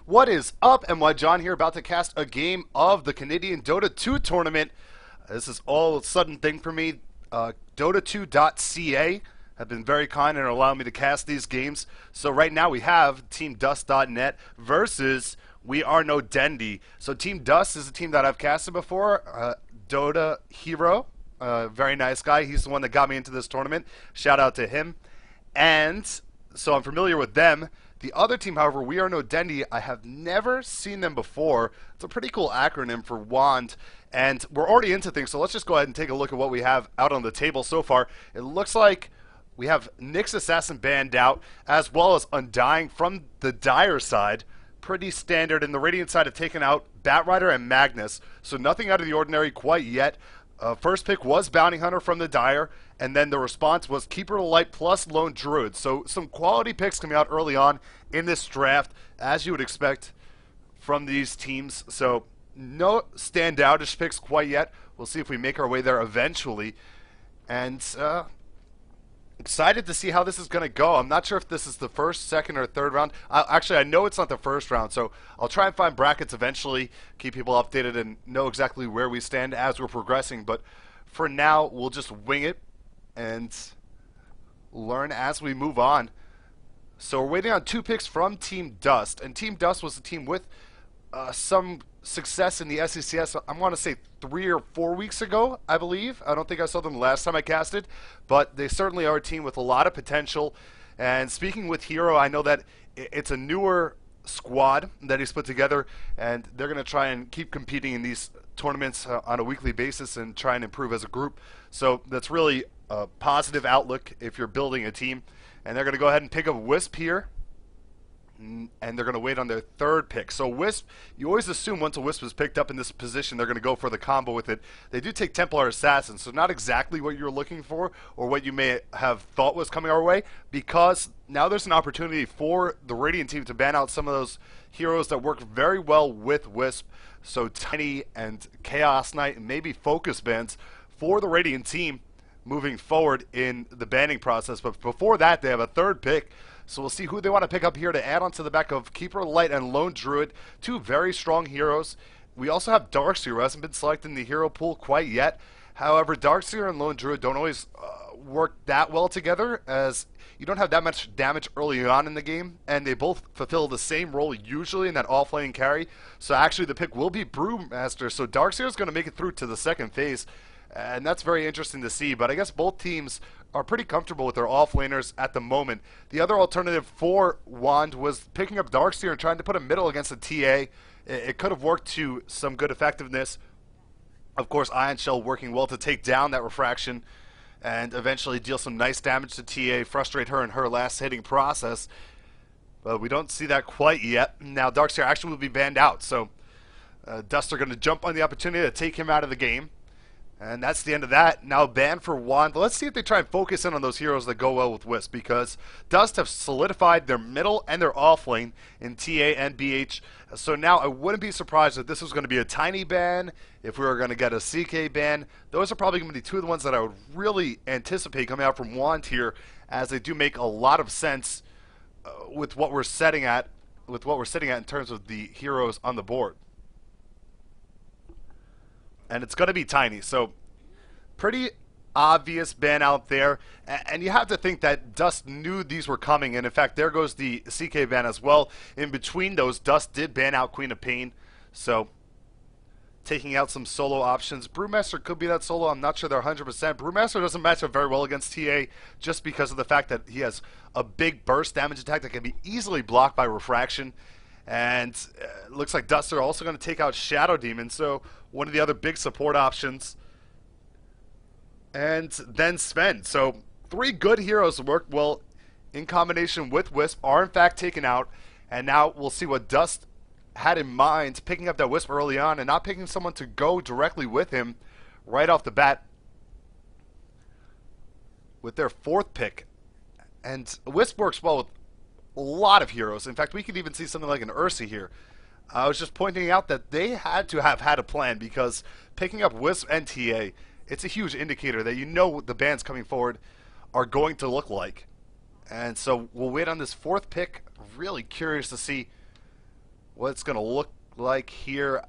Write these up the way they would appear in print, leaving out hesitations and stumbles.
What is up? NYJohn here, about to cast a game of the Canadian Dota 2 tournament. This is all a sudden thing for me. Dota2.ca have been very kind and allowing me to cast these games. So right now we have Team Dust.net versus We Are No Dendy. So Team Dust is a team that I've casted before. Dota Hero, very nice guy. He's the one that got me into this tournament. Shout out to him. And so I'm familiar with them. The other team, however, We Are No Dendy, I have never seen them before. It's a pretty cool acronym for WAND, and we're already into things, so let's just go ahead and take a look at what we have out on the table so far. It looks like we have Nyx Assassin banned out, as well as Undying from the Dire side. Pretty standard. In the Radiant side have taken out Batrider and Magnus, so nothing out of the ordinary quite yet. First pick was Bounty Hunter from the Dire, and then the response was Keeper of the Light plus Lone Druid. So some quality picks coming out early on in this draft, as you would expect from these teams. So no standoutish picks quite yet. We'll see if we make our way there eventually. And excited to see how this is going to go. I'm not sure if this is the first, second, or third round. Actually, I know it's not the first round, so I'll try and find brackets eventually, keep people updated, and know exactly where we stand as we're progressing. But for now, we'll just wing it and learn as we move on. So we're waiting on two picks from Team Dust, and Team Dust was a team with some success in the SECS. I want to say 3 or 4 weeks ago, I believe. I don't think I saw them last time I casted, but they certainly are a team with a lot of potential. And speaking with Hero, I know that it's a newer squad that he's put together, and they're going to try and keep competing in these tournaments on a weekly basis and try and improve as a group. So that's really a positive outlook if you're building a team. And they're going to go ahead and pick up Wisp here, and they're going to wait on their third pick. So Wisp, you always assume once a Wisp is picked up in this position, they're going to go for the combo with it. They do take Templar Assassin, so not exactly what you're looking for or what you may have thought was coming our way, because now there's an opportunity for the Radiant team to ban out some of those heroes that work very well with Wisp. So Tiny and Chaos Knight and maybe Focus bans for the Radiant team moving forward in the banning process. But before that, they have a third pick. So we'll see who they want to pick up here to add on to the back of Keeper of the Light and Lone Druid, two very strong heroes. We also have Darkseer, who hasn't been selected in the hero pool quite yet. However, Darkseer and Lone Druid don't always work that well together, as you don't have that much damage early on in the game, and they both fulfill the same role usually in that off-lane carry. So actually the pick will be Brewmaster, so Darkseer is going to make it through to the second phase, and that's very interesting to see. But I guess both teams are pretty comfortable with their off-laners at the moment. The other alternative for Wand was picking up Darkseer and trying to put a middle against a TA. It could have worked to some good effectiveness. Of course, Ion Shell working well to take down that refraction and eventually deal some nice damage to TA, frustrate her in her last hitting process. But we don't see that quite yet. Now Darkseer actually will be banned out, so Dust are going to jump on the opportunity to take him out of the game. And that's the end of that. Now banned for Wand. Let's see if they try and focus in on those heroes that go well with Wisp, because Dust have solidified their middle and their off lane in TA and BH. So now I wouldn't be surprised if this was going to be a Tiny ban, if we were going to get a CK ban. Those are probably going to be two of the ones that I would really anticipate coming out from Wand here, as they do make a lot of sense with what we're setting at, in terms of the heroes on the board. And it's going to be Tiny, so pretty obvious ban out there. And you have to think that Dust knew these were coming, and in fact there goes the CK ban as well. In between those, Dust did ban out Queen of Pain, so taking out some solo options. Brewmaster could be that solo, I'm not sure they're 100%. Brewmaster doesn't match up very well against TA, just because of the fact that he has a big burst damage attack that can be easily blocked by refraction. And looks like Dust are also going to take out Shadow Demon, so one of the other big support options. And then Sven. So 3 good heroes worked well in combination with Wisp are in fact taken out. And now we'll see what Dust had in mind, picking up that Wisp early on and not picking someone to go directly with him right off the bat with their 4th pick. And Wisp works well with a lot of heroes. In fact, we could even see something like an Ursa here. I was just pointing out that they had to have had a plan, because picking up Wisp and TA, it's a huge indicator that you know what the bans coming forward are going to look like. And so we'll wait on this 4th pick. Really curious to see what it's going to look like here.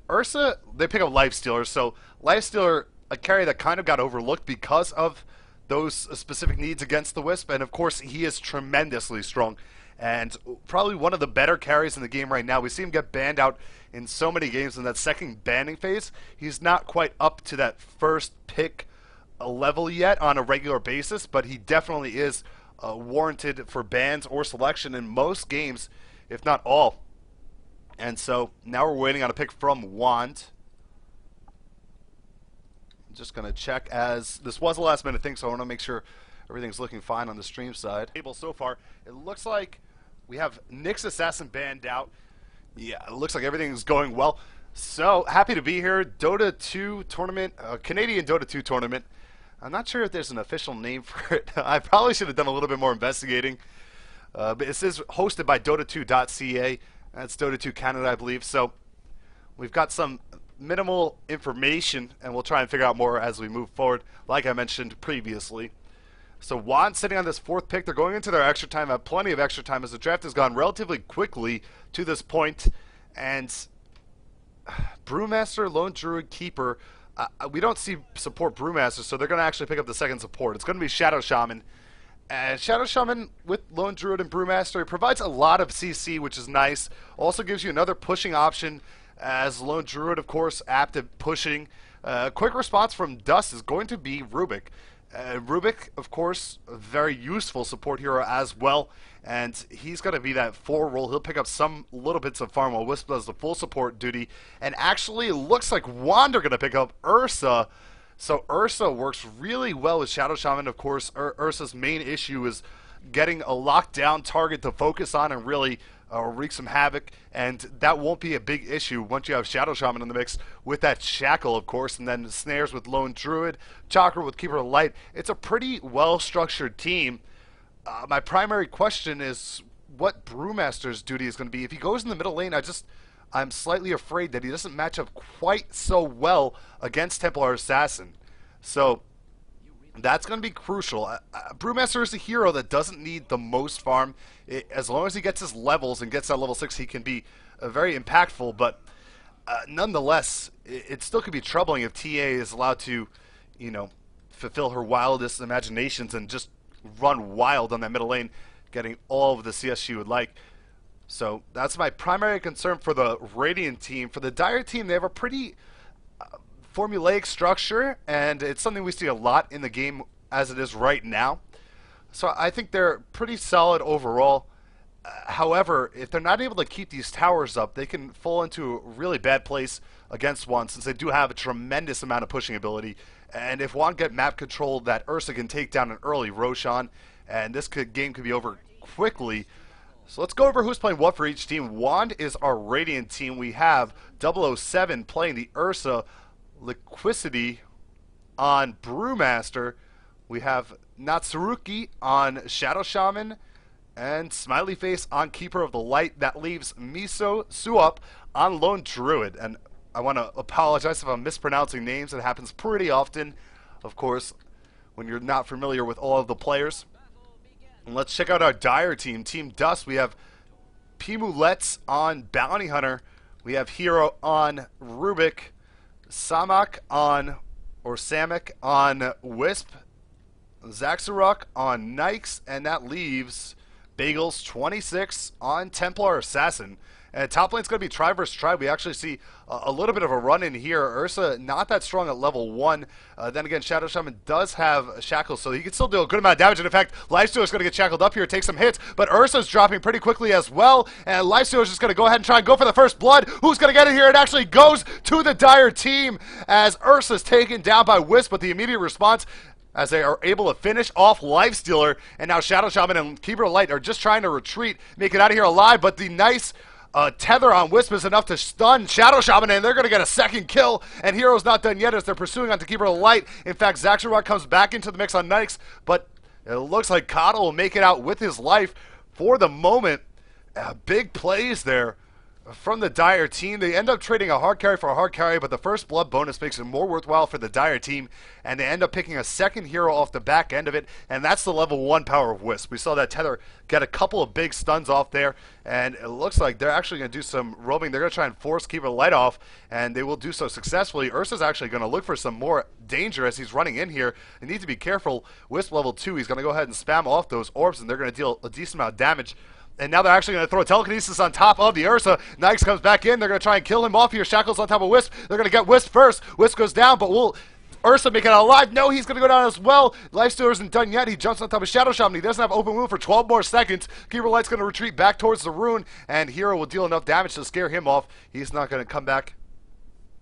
Ursa, they pick up Lifestealer, so Lifestealer, a carry that kind of got overlooked because of those specific needs against the Wisp, and of course he is tremendously strong and probably one of the better carries in the game right now. We see him get banned out in so many games in that second banning phase. He's not quite up to that first pick level yet on a regular basis, but he definitely is warranted for bans or selection in most games, if not all. And so now we're waiting on a pick from Wand. I'm just going to check, as this was a last minute thing, so I want to make sure everything's looking fine on the stream side. So far, it looks like we have Nyx Assassin banned out. Yeah, it looks like everything's going well. So happy to be here. Dota 2 tournament, Canadian Dota 2 tournament. I'm not sure if there's an official name for it. I probably should have done a little bit more investigating. But it says hosted by Dota2.ca. That's Dota 2 Canada, I believe. So we've got some minimal information, and we'll try and figure out more as we move forward, like I mentioned previously. So Juan sitting on this fourth pick. They're going into their extra time, have plenty of extra time as the draft has gone relatively quickly to this point. And Brewmaster, Lone Druid, Keeper, we don't see support Brewmaster, so they're going to actually pick up the second support. It's going to be Shadow Shaman. And Shadow Shaman with Lone Druid and Brewmaster, it provides a lot of CC, which is nice. Also gives you another pushing option, as Lone Druid, of course, apt at pushing. Quick response from Dust is going to be Rubik. Rubik, of course, a very useful support hero as well, and he's going to be that 4 role. He'll pick up some little bits of farm while Wisp does the full support duty. And actually, it looks like Wand are going to pick up Ursa. So Ursa works really well with Shadow Shaman. Of course, Ursa's main issue is getting a lockdown target to focus on and really wreak some havoc, and that won't be a big issue once you have Shadow Shaman in the mix with that Shackle, of course, and then Snares with Lone Druid, Chakra with Keeper of Light. It's a pretty well-structured team. My primary question is what Brewmaster's duty is going to be. If he goes in the middle lane, I'm slightly afraid that he doesn't match up quite so well against Templar Assassin. So that's going to be crucial. Brewmaster is a hero that doesn't need the most farm. As long as he gets his levels and gets that level 6, he can be very impactful. But nonetheless, it still could be troubling if TA is allowed to, fulfill her wildest imaginations and just run wild on that middle lane, getting all of the CS she would like. So that's my primary concern for the Radiant team. For the Dire team, they have a pretty formulaic structure, and it's something we see a lot in the game as it is right now. So I think they're pretty solid overall. However, if they're not able to keep these towers up, they can fall into a really bad place against Juan, since they do have a tremendous amount of pushing ability. And if Juan get map control, that Ursa can take down an early Roshan, and this game could be over quickly. So let's go over who's playing what for each team. Wand is our Radiant team. We have 007 playing the Ursa, Liquidity on Brewmaster. We have Natsuruki on Shadow Shaman, and Smiley Face on Keeper of the Light. That leaves Miso Suop on Lone Druid. And I want to apologize if I'm mispronouncing names. It happens pretty often, of course, when you're not familiar with all of the players. And let's check out our Dire team. Team Dust, we have Pimulets on Bounty Hunter. We have Hero on Rubik. Samak on Wisp. Zaxaruk on Nyx. And that leaves Bagels 26 on Templar Assassin. And top lane's going to be Tri vs. Tri. We actually see a little bit of a run in here. Ursa not that strong at level 1. Then again, Shadow Shaman does have Shackles, so he can still do a good amount of damage. And in fact, Lifestealer is going to get shackled up here, take some hits. But Ursa's dropping pretty quickly as well. And Lifestealer is just going to go ahead and try and go for the first blood. Who's going to get it here? It actually goes to the Dire team as Ursa's taken down by Wisp. But the immediate response, as they are able to finish off Lifestealer. And now Shadow Shaman and Keeper of Light are just trying to retreat, make it out of here alive. But the nice tether on Wisp is enough to stun Shadow Shaman, and they're going to get a second kill. And Hero's not done yet as they're pursuing on to Keeper of the Light. In fact, Zaxarok comes back into the mix on Nyx, but it looks like Coddle will make it out with his life for the moment. Big plays there from the Dire team. They end up trading a hard carry for a hard carry, but the first blood bonus makes it more worthwhile for the Dire team, and they end up picking a second hero off the back end of it, and that's the level 1 power of Wisp. We saw that Tether get a couple of big stuns off there, and it looks like they're actually going to do some roaming. They're going to try and force Keeper Light off, and they will do so successfully. Ursa's actually going to look for some more danger as he's running in here. They need to be careful. Wisp level 2, he's going to go ahead and spam off those orbs, and they're going to deal a decent amount of damage. And now they're actually going to throw a telekinesis on top of the Ursa. Nyx comes back in. They're going to try and kill him off here. Shackles on top of Wisp. They're going to get Wisp first. Wisp goes down, but will Ursa make it out alive? No, he's going to go down as well. Lifestealer isn't done yet. He jumps on top of Shadow Shaman. He doesn't have open wound for 12 more seconds. Keeper Light's going to retreat back towards the rune, and Hero will deal enough damage to scare him off. He's not going to come back.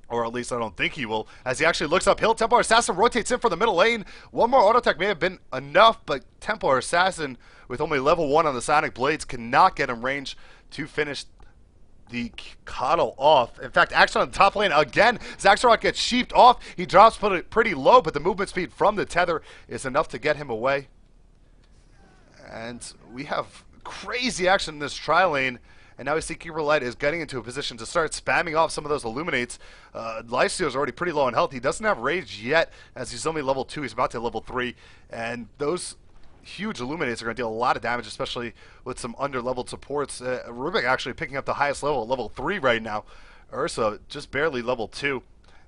Or at least I don't think he will, as he actually looks uphill. Templar Assassin rotates in for the middle lane. One more auto attack may have been enough, but Templar Assassin, with only level 1 on the Sonic Blades, cannot get him range to finish the Coddle off. In fact, action on the top lane again. Zaxxerot gets sheeped off. He drops pretty low, but the movement speed from the Tether is enough to get him away. And we have crazy action in this tri-lane. And now we see Keeper Light is getting into a position to start spamming off some of those Illuminates. Lifesteal is already pretty low on health. He doesn't have Rage yet, as he's only level 2. He's about to level 3. And those huge Illuminates are going to deal a lot of damage, especially with some under-leveled supports. Rubik actually picking up the highest level, level 3 right now. Ursa just barely level 2.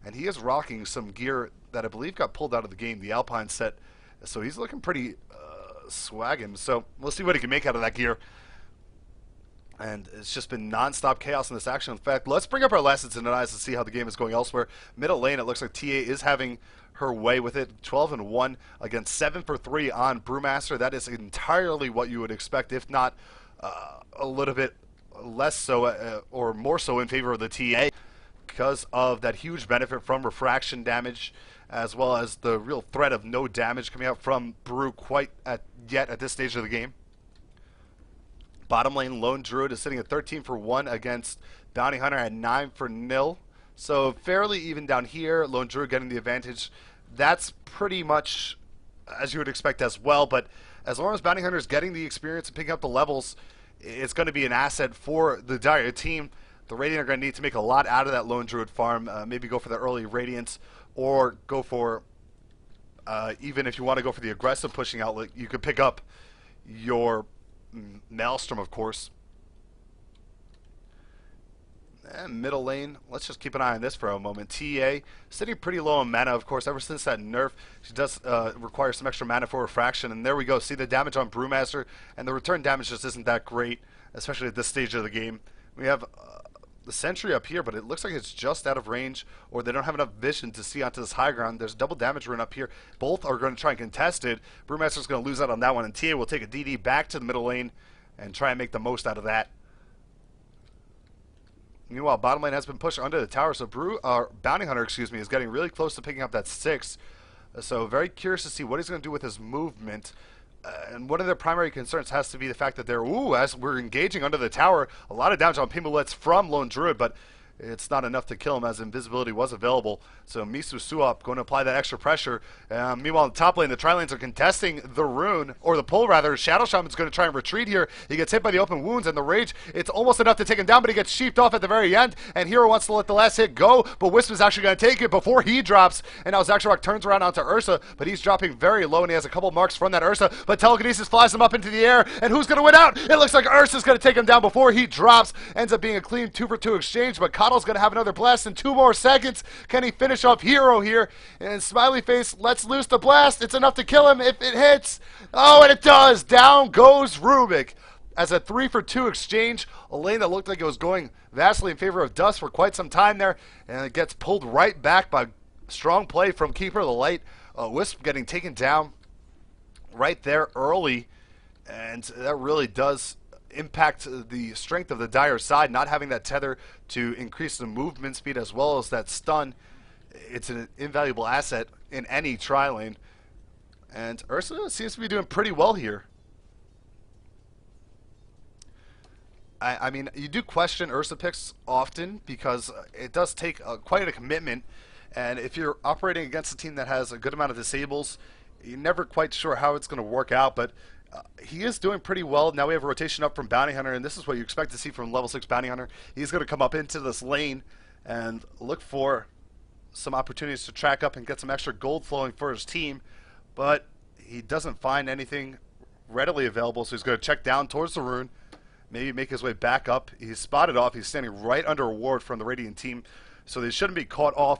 And he is rocking some gear that I believe got pulled out of the game, the Alpine set. So he's looking pretty swaggin'. So we'll see what he can make out of that gear. And it's just been non-stop chaos in this action. In fact, let's bring up our lessons and eyes to see how the game is going elsewhere. Middle lane, it looks like TA is having her way with it. 12-1 against 7 for 3 on Brewmaster. That is entirely what you would expect, if not a little bit less so or more so in favor of the TA, because of that huge benefit from refraction damage, as well as the real threat of no damage coming out from Brew yet at this stage of the game. Bottom lane, Lone Druid is sitting at 13 for 1 against Bounty Hunter at 9 for 0. So fairly even down here. Lone Druid getting the advantage. That's pretty much as you would expect as well. But as long as Bounty Hunter is getting the experience and picking up the levels, it's going to be an asset for the Dire team. The Radiant are going to need to make a lot out of that Lone Druid farm. Maybe go for the early Radiance, or go for, even if you want to go for the aggressive pushing outlet, you could pick up your Maelstrom, of course. And middle lane, let's just keep an eye on this for a moment. TA sitting pretty low on mana, of course. Ever since that nerf, she does require some extra mana for refraction. And there we go. See the damage on Brewmaster, and the return damage just isn't that great, especially at this stage of the game. We have the Sentry up here, but it looks like it's just out of range, or they don't have enough vision to see onto this high ground. There's double damage rune up here. Both are going to try and contest it. Brewmaster's going to lose out on that one, and TA will take a DD back to the middle lane and try and make the most out of that. Meanwhile, bottom lane has been pushed under the tower, so Bounty Hunter, is getting really close to picking up that 6. So very curious to see what he's going to do with his movement. And one of their primary concerns has to be the fact that as we're engaging under the tower, a lot of damage on Pimulets from Lone Druid, but it's not enough to kill him as invisibility was available. So Misu Suop going to apply that extra pressure. Meanwhile, in the top lane, the tri-lanes are contesting the rune, or the pull rather. Shadow Shaman's going to try and retreat here. He gets hit by the open wounds and the rage. It's almost enough to take him down, but he gets sheeped off at the very end. And Hero wants to let the last hit go, but Wisp is actually going to take it before he drops. And now Zaxxerot turns around onto Ursa, but he's dropping very low, and he has a couple marks from that Ursa. But Telekinesis flies him up into the air, and who's going to win out? It looks like Ursa's going to take him down before he drops. Ends up being a clean 2-for-2 exchange, but Coddle's going to have another blast in 2 more seconds. Can he finish off Hero here? And Smiley Face lets loose the blast. It's enough to kill him if it hits. Oh, and it does. Down goes Rubik. As a 3-for-2 exchange, a lane that looked like it was going vastly in favor of Dust for quite some time there, and it gets pulled right back by strong play from Keeper of the Light. Wisp getting taken down right there early, and that really does impact the strength of the Dire side, not having that tether to increase the movement speed as well as that stun. It's an invaluable asset in any tri-lane. And Ursa seems to be doing pretty well here. I mean, you do question Ursa picks often because it does take quite a commitment. And if you're operating against a team that has a good amount of disables, you're never quite sure how it's going to work out. But He is doing pretty well. Now we have a rotation up from Bounty Hunter, and this is what you expect to see from level 6 Bounty Hunter. He's going to come up into this lane and look for some opportunities to track up and get some extra gold flowing for his team, but he doesn't find anything readily available, so he's going to check down towards the rune, maybe make his way back up. He's spotted off. He's standing right under a ward from the Radiant team, so they shouldn't be caught off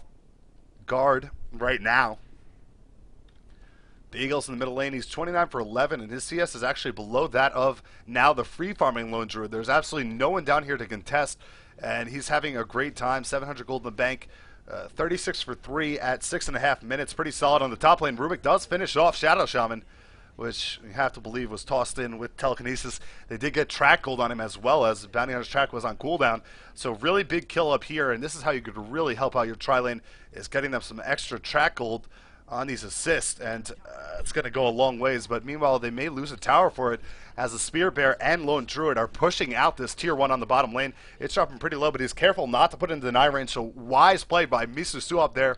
guard right now. Eagles in the middle lane, he's 29 for 11, and his CS is actually below that of now the free farming Lone Druid. There's absolutely no one down here to contest, and he's having a great time. 700 gold in the bank, 36 for 3 at 6.5 minutes. Pretty solid on the top lane. Rubik does finish off Shadow Shaman, which you have to believe was tossed in with telekinesis. They did get track gold on him as well, as Bounty Hunter's track was on cooldown. So really big kill up here, and this is how you could really help out your tri-lane, is getting them some extra track gold on these assists, and it's going to go a long ways. But meanwhile, they may lose a tower for it, as the Spear Bear and Lone Druid are pushing out this tier 1 on the bottom lane. It's dropping pretty low, but he's careful not to put it into the deny range, so wise play by Misu up there,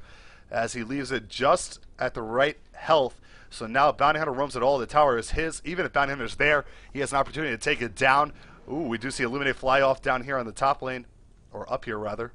as he leaves it just at the right health. So now Bounty Hunter roams it all. The tower is his. Even if Bounty Hunter's there, he has an opportunity to take it down. Ooh, we do see Illuminate fly off down here on the top lane, or up here rather.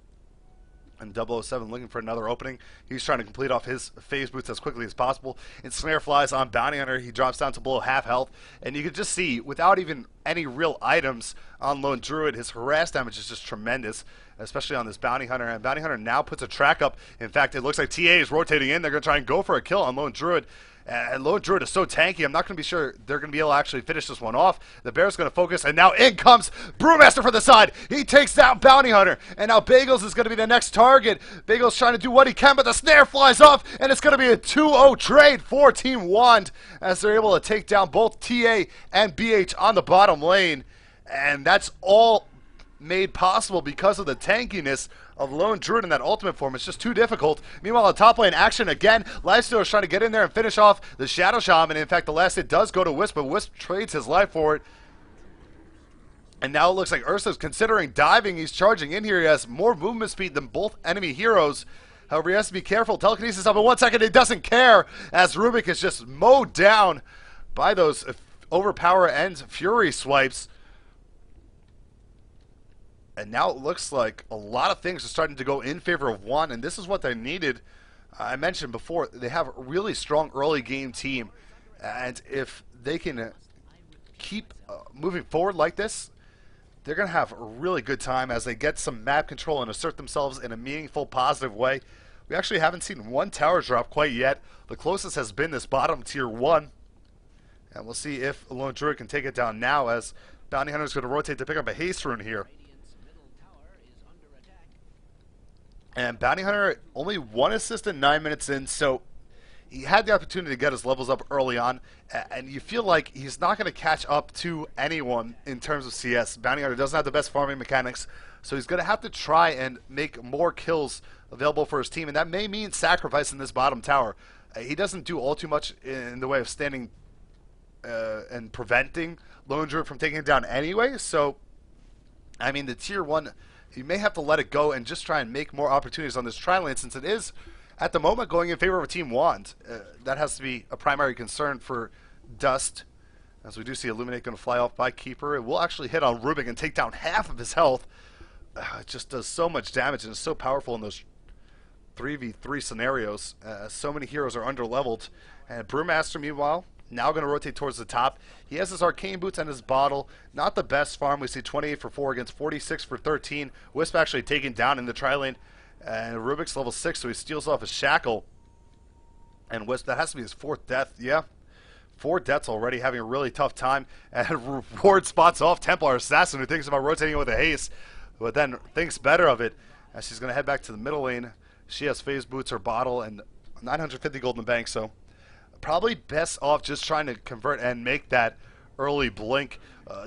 And 007 looking for another opening. He's trying to complete off his phase boots as quickly as possible. And Snare flies on Bounty Hunter. He drops down to below half health. And you can just see, without even any real items on Lone Druid, his harass damage is just tremendous, especially on this Bounty Hunter. And Bounty Hunter now puts a track up. In fact, it looks like TA is rotating in. They're going to try and go for a kill on Lone Druid. And Lone Druid is so tanky, I'm not going to be sure they're going to be able to actually finish this one off. The Bear's going to focus, and now in comes Brewmaster for the side. He takes down Bounty Hunter, and now Bagels is going to be the next target. Bagels trying to do what he can, but the snare flies off, and it's going to be a 2-0 trade for Team Wand, as they're able to take down both TA and BH on the bottom lane. And that's all made possible because of the tankiness of Lone Druid in that ultimate form. It's just too difficult. Meanwhile, on top lane action again, Lifestealer is trying to get in there and finish off the Shadow Shaman. In fact, the last hit does go to Wisp, but Wisp trades his life for it. And now it looks like Ursa's considering diving. He's charging in here. He has more movement speed than both enemy heroes. However, he has to be careful. Telekinesis up in 1 second. He doesn't care, as Rubik is just mowed down by those Overpower and Fury swipes. And now it looks like a lot of things are starting to go in favor of Wand, and this is what they needed. I mentioned before, they have a really strong early game team, and if they can keep moving forward like this, they're going to have a really good time as they get some map control and assert themselves in a meaningful, positive way. We actually haven't seen one tower drop quite yet. The closest has been this bottom tier 1, and we'll see if Lone Druid can take it down now, as Bounty Hunter is going to rotate to pick up a haste rune here. And Bounty Hunter only 1 assist in 9 minutes in, so he had the opportunity to get his levels up early on, and you feel like he's not going to catch up to anyone in terms of CS. Bounty Hunter doesn't have the best farming mechanics, so he's going to have to try and make more kills available for his team, and that may mean sacrificing this bottom tower. He doesn't do all too much in the way of standing and preventing Lone Druid from taking it down anyway, so, I mean, the tier 1... you may have to let it go and just try and make more opportunities on this tri-lane, since it is, at the moment, going in favor of Team Wand. That has to be a primary concern for Dust, as we do see Illuminate going to fly off by Keeper. It will actually hit on Rubik and take down half of his health. It just does so much damage and is so powerful in those 3v3 scenarios. So many heroes are under-leveled. And Brewmaster, meanwhile, now going to rotate towards the top. He has his Arcane Boots and his Bottle. Not the best farm. We see 28 for 4 against 46 for 13. Wisp actually taken down in the tri-lane. And Rubik's level 6, so he steals off his Shackle. And Wisp, that has to be his 4th death. Yeah, 4 deaths already, having a really tough time. And Ward spots off Templar Assassin, who thinks about rotating with a haste, but then thinks better of it, as she's going to head back to the middle lane. She has Phase Boots, her Bottle, and 950 gold in the bank, so probably best off just trying to convert and make that early blink.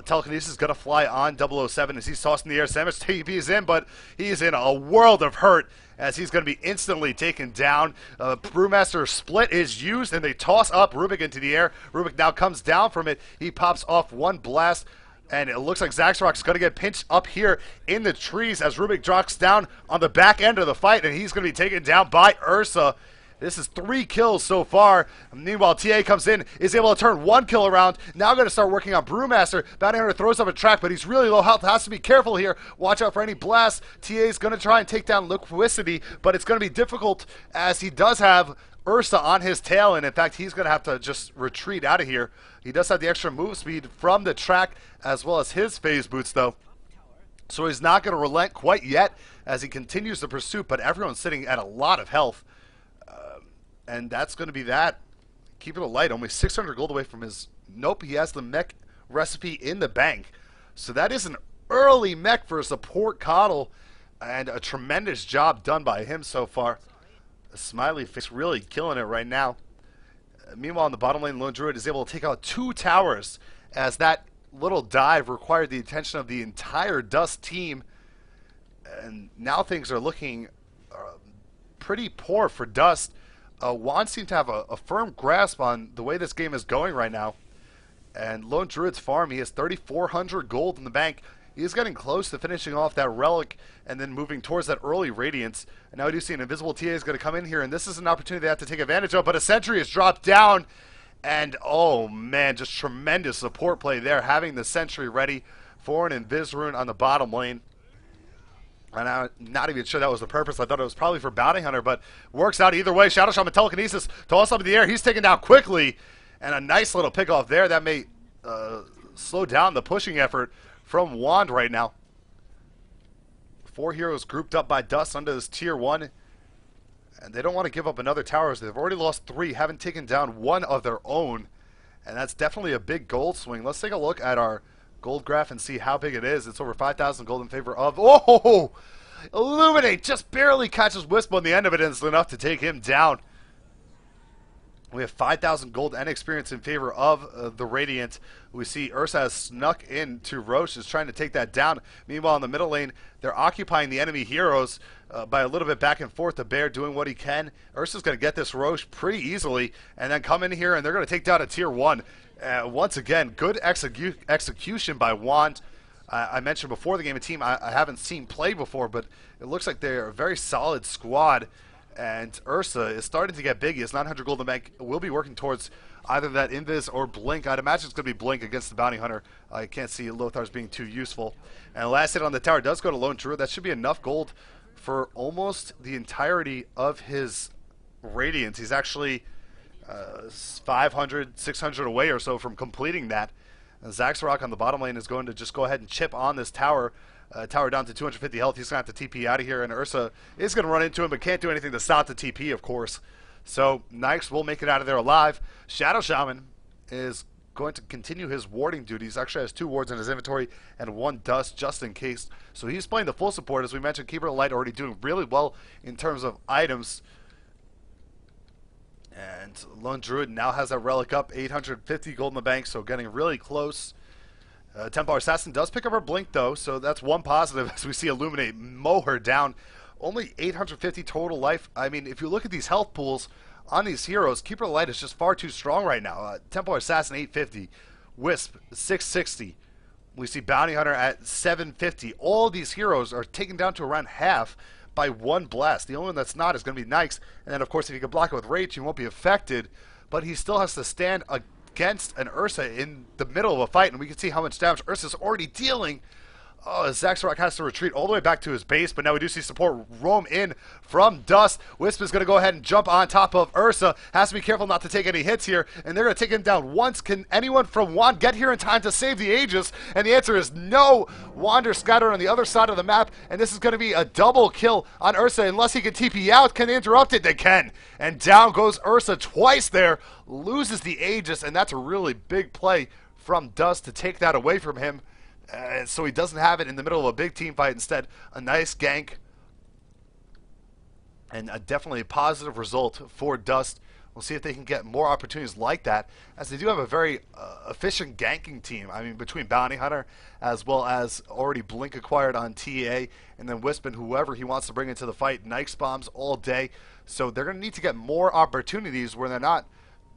Telekinesis is going to fly on 007 as he's tossed in the air. Samus TP is in, but he's in a world of hurt as he's going to be instantly taken down. Brewmaster split is used, and they toss up Rubik into the air. Rubik now comes down from it. He pops off 1 blast, and it looks like Zaxrock is going to get pinched up here in the trees as Rubik drops down on the back end of the fight, and he's going to be taken down by Ursa. This is 3 kills so far. Meanwhile, TA comes in, is able to turn 1 kill around. Now going to start working on Brewmaster. Bounty Hunter throws up a track, but he's really low health. Has to be careful here. Watch out for any blasts. TA is going to try and take down Liquidity, but it's going to be difficult as he does have Ursa on his tail, and in fact, he's going to have to just retreat out of here. He does have the extra move speed from the track as well as his phase boots, though. So he's not going to relent quite yet as he continues the pursuit, but everyone's sitting at a lot of health. And that's going to be that. Keep it light, only 600 gold away from his... Nope, he has the mech recipe in the bank. So that is an early mech for a support coddle, and a tremendous job done by him so far. A smiley face really killing it right now. Meanwhile, in the bottom lane, Lone Druid is able to take out 2 towers as that little dive required the attention of the entire Dust team. And now things are looking pretty poor for Dust. Juan seemed to have a firm grasp on the way this game is going right now. And Lone Druid's farm, he has 3,400 gold in the bank. He is getting close to finishing off that relic and then moving towards that early radiance. And now we do see an invisible TA is going to come in here, and this is an opportunity they have to take advantage of. But a sentry is dropped down, and oh man, just tremendous support play there, having the sentry ready for an Invis rune on the bottom lane. And I'm not even sure that was the purpose. I thought it was probably for Bounty Hunter, but works out either way. Shadow Shaman telekinesis, toss up in the air. He's taken down quickly, and a nice little pick off there. That may slow down the pushing effort from Wand right now. 4 heroes grouped up by Dust under this tier 1, and they don't want to give up another tower. They've already lost 3, haven't taken down 1 of their own, and that's definitely a big gold swing. Let's take a look at our gold graph and see how big it is. It's over 5,000 gold in favor of... Oh! Illuminate just barely catches Wisp on the end of it, and it's enough to take him down. We have 5,000 gold and experience in favor of the Radiant. We see Ursa has snuck into Roche, is trying to take that down. Meanwhile, in the middle lane, they're occupying the enemy heroes by a little bit back and forth. The Bear doing what he can. Ursa's going to get this Roche pretty easily and then come in here, and they're going to take down a tier 1. Once again, good execution by Wand. I mentioned before the game a team I haven't seen play before, but it looks like they're a very solid squad. And Ursa is starting to get big. He has 900 gold in the bank. We'll be working towards either that Invis or Blink. I'd imagine it's going to be Blink against the Bounty Hunter. I can't see Lothar's being too useful. And the last hit on the tower does go to Lone Druid. That should be enough gold for almost the entirety of his Radiance. He's actually 500, 600 away or so from completing that. And Zaxarok on the bottom lane is going to just go ahead and chip on this tower. Tower down to 250 health. He's going to have to TP out of here, and Ursa is going to run into him, but can't do anything to stop the TP, of course. So Nyx will make it out of there alive. Shadow Shaman is going to continue his warding duties. Actually has 2 wards in his inventory and 1 dust just in case. So he's playing the full support. As we mentioned, Keeper of the Light already doing really well in terms of items. And Lone Druid now has that relic up, 850 gold in the bank, so getting really close. Templar Assassin does pick up her Blink, though, so that's one positive as we see Illuminate mow her down. Only 850 total life. I mean, if you look at these health pools on these heroes, Keeper of the Light is just far too strong right now. Templar Assassin, 850. Wisp, 660. We see Bounty Hunter at 750. All these heroes are taken down to around half by 1 blast. The only one that's not is going to be Nyx. And then, of course, if you can block it with Rage, he won't be affected. But he still has to stand against an Ursa in the middle of a fight, and we can see how much damage Ursa's already dealing. Oh, Zaxarok has to retreat all the way back to his base, but now we do see support roam in from Dust. Wisp is going to go ahead and jump on top of Ursa. Has to be careful not to take any hits here, and they're going to take him down once. Can anyone from Wand get here in time to save the Aegis? And the answer is no. Wander scattered on the other side of the map, and this is going to be a double kill on Ursa unless he can TP out. Can they interrupt it? They can. And down goes Ursa twice there. Loses the Aegis, and that's a really big play from Dust to take that away from him. So he doesn't have it in the middle of a big team fight. Instead, a nice gank and definitely a positive result for Dust. We'll see if they can get more opportunities like that, as they do have a very efficient ganking team. I mean, between Bounty Hunter as well as already Blink acquired on TA, and then Wisp and whoever he wants to bring into the fight. Nyx bombs all day. So they're going to need to get more opportunities where they're not,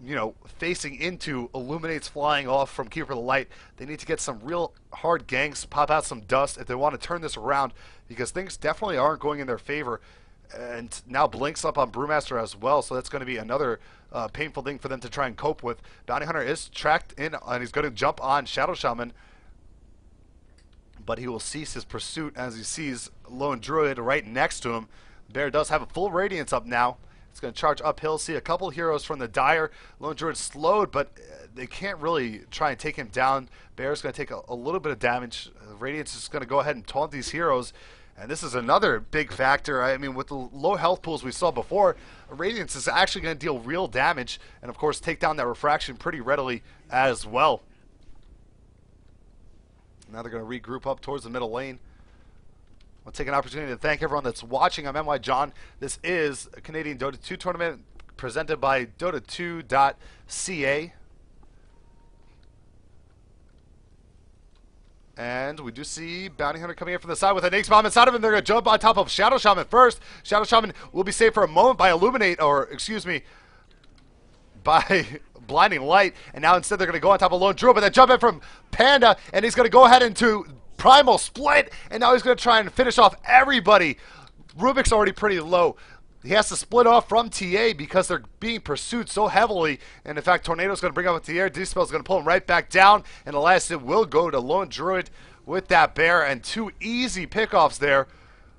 you know, facing into Illuminates flying off from Keeper of the Light. They need to get some real hard ganks, pop out some dust if they want to turn this around, because things definitely aren't going in their favor. And now Blink's up on Brewmaster as well, so that's going to be another painful thing for them to try and cope with. Bounty Hunter is tracked in, and he's going to jump on Shadow Shaman, but he will cease his pursuit as he sees Lone Druid right next to him. Bear does have a full Radiance up now. It's going to charge uphill, see a couple heroes from the Dire. Lone Druid slowed, but they can't really try and take him down. Bear's going to take a little bit of damage. Radiance is going to go ahead and taunt these heroes. And this is another big factor. I mean, with the low health pools we saw before, Radiance is actually going to deal real damage and, of course, take down that refraction pretty readily as well. Now they're going to regroup up towards the middle lane. I'll take an opportunity to thank everyone that's watching. I'm NYJohn. This is a Canadian Dota 2 tournament presented by Dota2.ca. And we do see Bounty Hunter coming in from the side with an Ace Bomb inside of him. They're going to jump on top of Shadow Shaman first. Shadow Shaman will be saved for a moment by Illuminate, or excuse me, by Blinding Light. And now instead they're going to go on top of Lone Druid, but they jump in from Panda, and he's going to go ahead into Primal Split, and now he's going to try and finish off everybody. Rubik's already pretty low. He has to split off from TA because they're being pursued so heavily. And in fact, Tornado's going to bring up into the air. Dispel's going to pull him right back down. And the last hit will go to Lone Druid with that bear. And two easy pickoffs there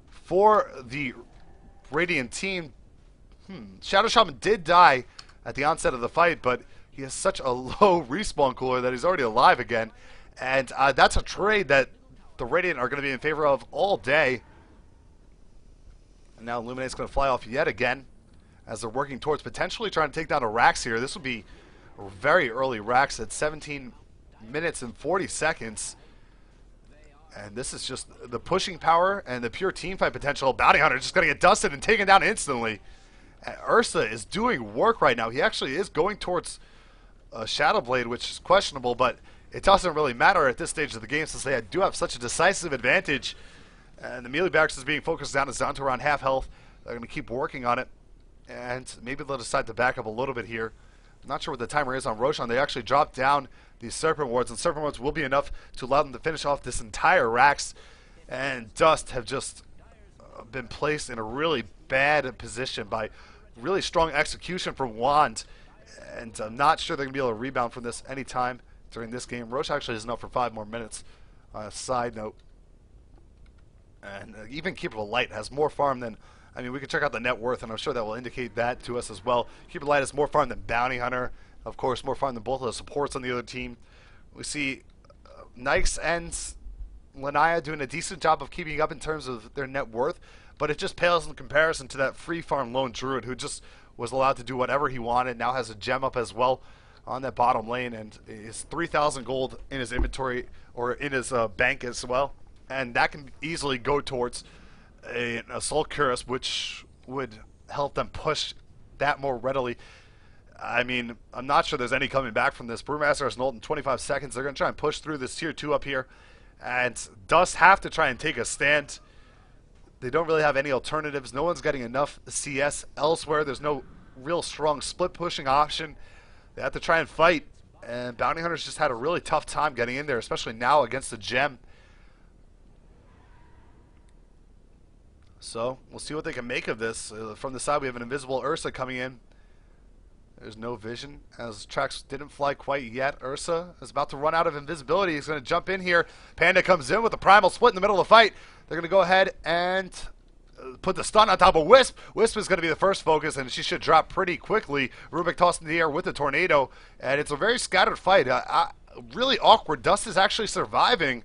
for the Radiant team. Shadow Shaman did die at the onset of the fight, but he has such a low respawn cooler that he's already alive again. And that's a trade that the Radiant are going to be in favor of all day. And now Illuminate's going to fly off yet again as they're working towards potentially trying to take down a Rax here. This would be a very early Rax at 17 minutes and 40 seconds. And this is just the pushing power and the pure teamfight potential. Bounty Hunter just going to get dusted and taken down instantly. And Ursa is doing work right now. He actually is going towards Shadow Blade, which is questionable, but it doesn't really matter at this stage of the game since they do have such a decisive advantage. And the melee barracks is being focused down. It's down to around half health. They're going to keep working on it. And maybe they'll decide to back up a little bit here. I'm not sure what the timer is on Roshan. They actually dropped down these Serpent Wards, and Serpent Wards will be enough to allow them to finish off this entire Rax. And Dust have just been placed in a really bad position by really strong execution from Wand. And I'm not sure they're going to be able to rebound from this anytime during this game. Roche actually isn't up for 5 more minutes. On a side note. And even Keeper of the Light has more farm than, I mean, we can check out the net worth, and I'm sure that will indicate that to us as well. Keeper of the Light has more farm than Bounty Hunter. Of course, more farm than both of the supports on the other team. We see Nikes and Lanaya doing a decent job of keeping up in terms of their net worth, but it just pales in comparison to that free farm Lone Druid who just was allowed to do whatever he wanted, now has a gem up as well on that bottom lane, and is 3,000 gold in his inventory, or in his bank as well. And that can easily go towards an Assault Cuirass, which would help them push that more readily. I mean, I'm not sure there's any coming back from this. Brewmaster has an ult in 25 seconds. They're going to try and push through this tier 2 up here. And Dust have to try and take a stand. They don't really have any alternatives. No one's getting enough CS elsewhere. There's no real strong split pushing option. They have to try and fight. And Bounty Hunter's just had a really tough time getting in there, especially now against the gem. So, we'll see what they can make of this. From the side, we have an invisible Ursa coming in. There's no vision, as Trax didn't fly quite yet. Ursa is about to run out of invisibility. He's going to jump in here. Panda comes in with a primal split in the middle of the fight. They're going to go ahead and put the stun on top of Wisp. Wisp is going to be the first focus, and she should drop pretty quickly. Rubik tossed in the air with the tornado, and it's a very scattered fight. Really awkward. Dust is actually surviving.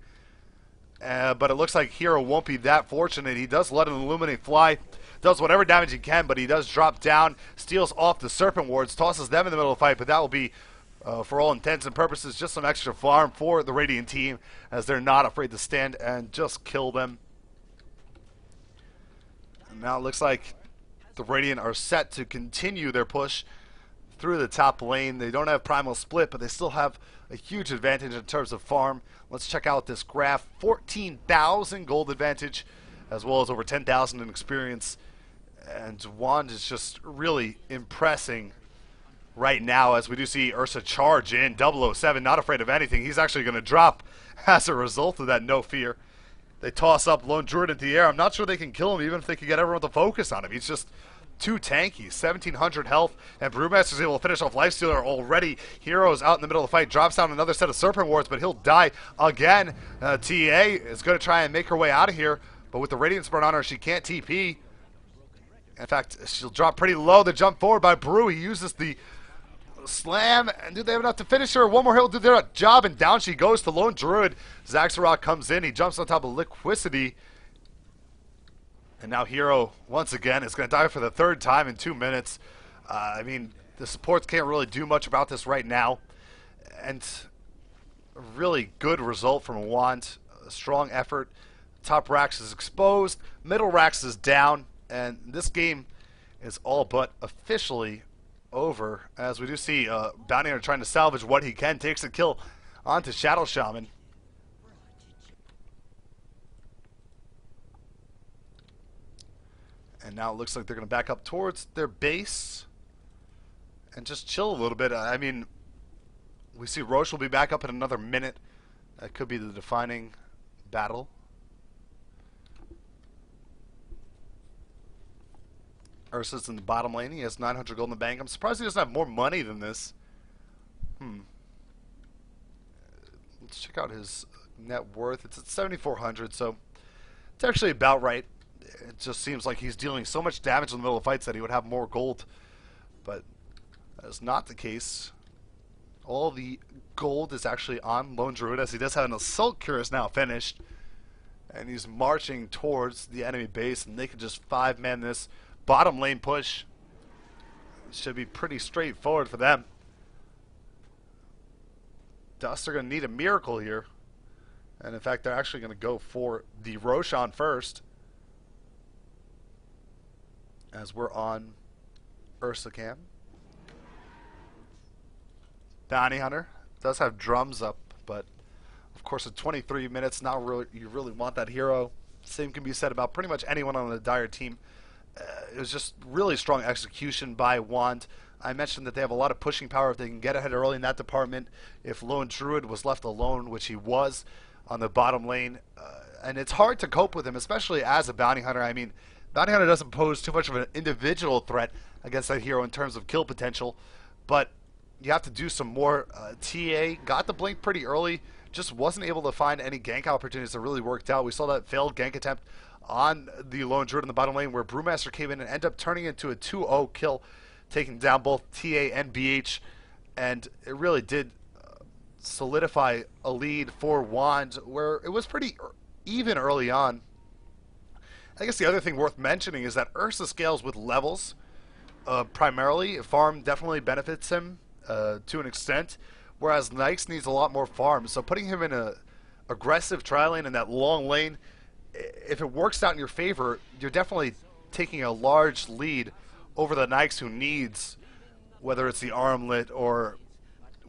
But it looks like Hero won't be that fortunate. He does let an Illuminate fly, does whatever damage he can, but he does drop down, steals off the Serpent Wards, tosses them in the middle of the fight, but that will be, for all intents and purposes, just some extra farm for the Radiant team, as they're not afraid to stand and just kill them. And now it looks like the Radiant are set to continue their push through the top lane. They don't have Primal Split, but they still have a huge advantage in terms of farm. Let's check out this graph. 14,000 gold advantage, as well as over 10,000 in experience. And Wand is just really impressing right now, as we do see Ursa charge in. 007, not afraid of anything. He's actually going to drop as a result of that no fear. They toss up Lone Druid into the air. I'm not sure they can kill him even if they can get everyone to focus on him. He's just too tanky. 1,700 health, and Brewmaster's able to finish off Lifestealer already. Hero's out in the middle of the fight, drops down another set of Serpent Wards, but he'll die again. TA is going to try and make her way out of here, but with the Radiance Burn on her, she can't TP. In fact, she'll drop pretty low. The jump forward by Brew. He uses the slam, and do they have enough to finish her? One more hit will do their job, and down she goes to Lone Druid. Zaxxerot comes in. He jumps on top of Liquidity. And now Hero, once again, is going to die for the third time in 2 minutes. I mean, the supports can't really do much about this right now. And a really good result from Want. A strong effort. Top Rax is exposed. Middle Rax is down. And this game is all but officially over. As we do see Bounty Hunter trying to salvage what he can. Takes a kill onto Shadow Shaman. And now it looks like they're going to back up towards their base and just chill a little bit. I mean, we see Roche will be back up in another minute. That could be the defining battle. Ursa's in the bottom lane. He has 900 gold in the bank. I'm surprised he doesn't have more money than this. Let's check out his net worth. It's at 7,400, so it's actually about right. It just seems like he's dealing so much damage in the middle of fights that he would have more gold. But that is not the case. All the gold is actually on Lone Druid, as he does have an Assault Curious now finished. And he's marching towards the enemy base, and they can just 5-man this bottom lane push. It should be pretty straightforward for them. Dust are going to need a miracle here. And in fact, they're actually going to go for the Roshan first. As we're on Ursa Cam. Bounty Hunter does have drums up, but of course at 23 minutes, not really, you really want that hero. Same can be said about pretty much anyone on the Dire team. It was just really strong execution by Want. I mentioned that they have a lot of pushing power if they can get ahead early in that department. If Lone Druid was left alone, which he was on the bottom lane, and it's hard to cope with him, especially as a Bounty Hunter. I mean, Bounty Hunter doesn't pose too much of an individual threat against that hero in terms of kill potential, but you have to do some more. TA got the blink pretty early, just wasn't able to find any gank opportunities that really worked out. We saw that failed gank attempt on the Lone Druid in the bottom lane where Brewmaster came in and ended up turning into a 2-0 kill, taking down both TA and BH, and it really did solidify a lead for Wand where it was pretty even early on. I guess the other thing worth mentioning is that Ursa scales with levels primarily. Farm definitely benefits him to an extent, whereas Nyx needs a lot more farm. So putting him in a aggressive tri lane in that long lane, if it works out in your favor, you're definitely taking a large lead over the Nyx who needs, whether it's the armlet or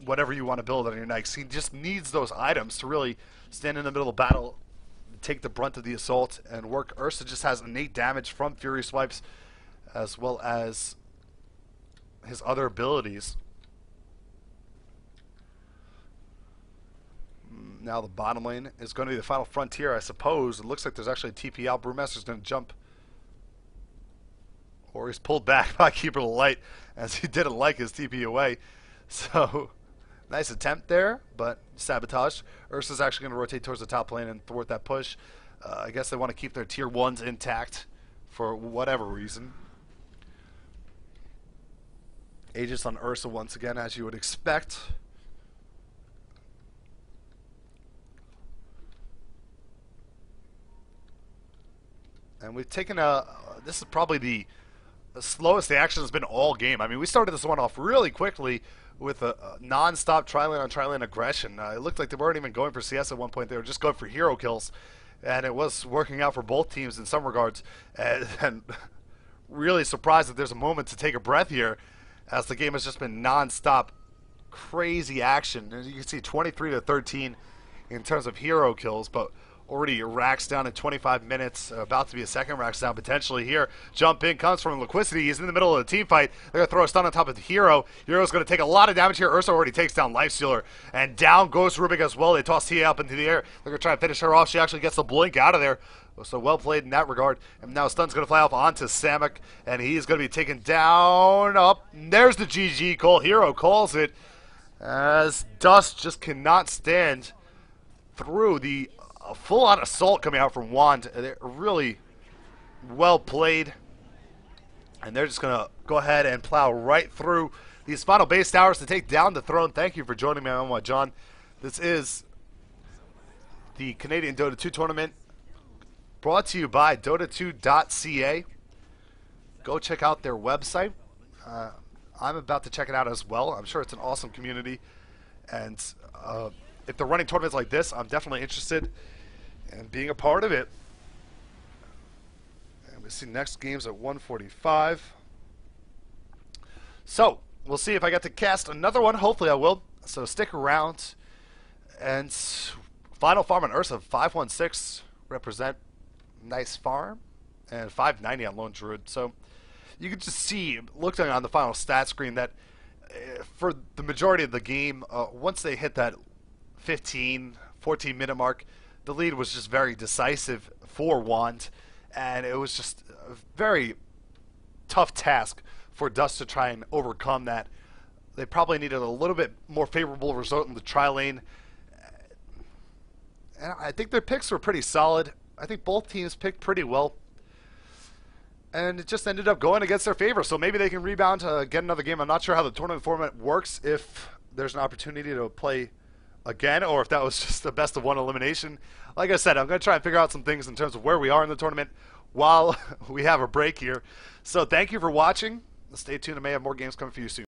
whatever you want to build on your Nyx. He just needs those items to really stand in the middle of battle, take the brunt of the assault and work. Ursa just has innate damage from Fury Swipes as well as his other abilities. Now the bottom lane is going to be the final frontier, I suppose. It looks like there's actually a TP out. Brewmaster's going to jump. Or he's pulled back by Keeper of the Light, as he didn't like his TP away. So, nice attempt there, but sabotage. Ursa's actually going to rotate towards the top lane and thwart that push. I guess they want to keep their tier 1s intact for whatever reason. Aegis on Ursa once again, as you would expect. And we've taken this is probably the slowest the action has been all game. I mean, we started this one off really quickly with a non-stop tri-lane on tri-lane aggression. It looked like they weren't even going for CS at one point. They were just going for hero kills. And it was working out for both teams in some regards. And really surprised that there's a moment to take a breath here, as the game has just been non-stop crazy action. And you can see 23-13 in terms of hero kills. But already racks down in 25 minutes, about to be a second racks down potentially here. Jump in comes from Liquidity. He's in the middle of the team fight. They're going to throw a stun on top of the Hero. Hero's going to take a lot of damage here. Ursa already takes down Lifestealer, and down goes Rubik as well. They toss Tia up into the air. They're going to try and finish her off. She actually gets the blink out of there. So well played in that regard. And now Stun's going to fly off onto Samek, and he's going to be taken down. Up. There's the GG call. Hero calls it, as Dust just cannot stand through the full-on assault coming out from Wand. They're really well played, and they're just going to go ahead and plow right through these final base towers to take down the throne. Thank you for joining me on NYJohn. This is the Canadian Dota 2 tournament, brought to you by Dota2.ca. Go check out their website. I'm about to check it out as well. I'm sure it's an awesome community, and if they're running tournaments like this, I'm definitely interested in being a part of it. And we see next games at 1:45. So we'll see if I get to cast another one. Hopefully I will. So stick around. And final farm on Ursa 516 represent nice farm, and 590 on Lone Druid. So you can just see, looking on the final stat screen, that for the majority of the game, once they hit that 14 minute mark, the lead was just very decisive for Wand, and it was just a very tough task for Dust to try and overcome that. They probably needed a little bit more favorable result in the tri lane, and I think their picks were pretty solid. I think both teams picked pretty well, and it just ended up going against their favor. So maybe they can rebound to get another game. I'm not sure how the tournament format works, if there's an opportunity to play again, or if that was just the best of one elimination. Like I said, I'm going to try and figure out some things in terms of where we are in the tournament while we have a break here. So thank you for watching. Stay tuned. I may have more games coming for you soon.